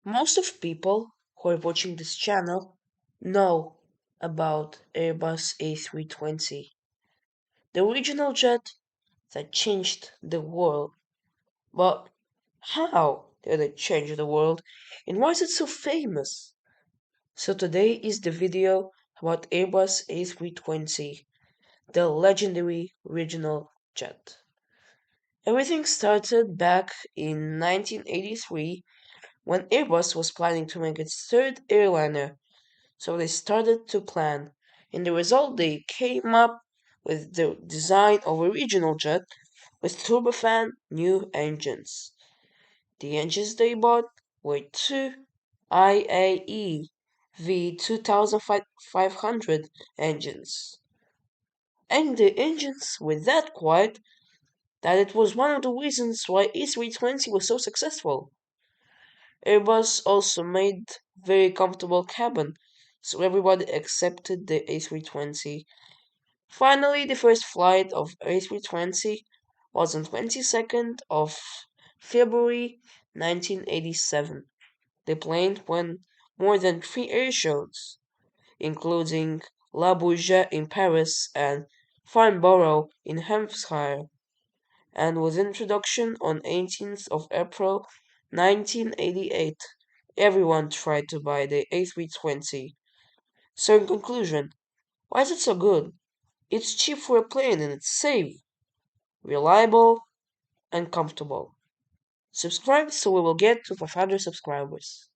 Most of people who are watching this channel know about Airbus A320, the original jet that changed the world. But how did it change the world and why is it so famous? So today is the video about Airbus A320, the legendary regional jet. Everything started back in 1983 when Airbus was planning to make its third airliner. So they started to plan. In the result, they came up with the design of a regional jet with turbofan new engines. The engines they bought were two IAE V2500 engines. And the engines were that quiet that it was one of the reasons why A320 was so successful. Airbus also made very comfortable cabin, so everybody accepted the A320. Finally, the first flight of A320 was on 22nd of February 1987. The plane went more than 3 air shows, including La Bourget in Paris and Farnborough in Hampshire, and with introduction on 18th of April 1988. Everyone tried to buy the A320. So in conclusion, why is it so good? It's cheap for a plane and it's safe, reliable, and comfortable. Subscribe so we will get to 500 subscribers.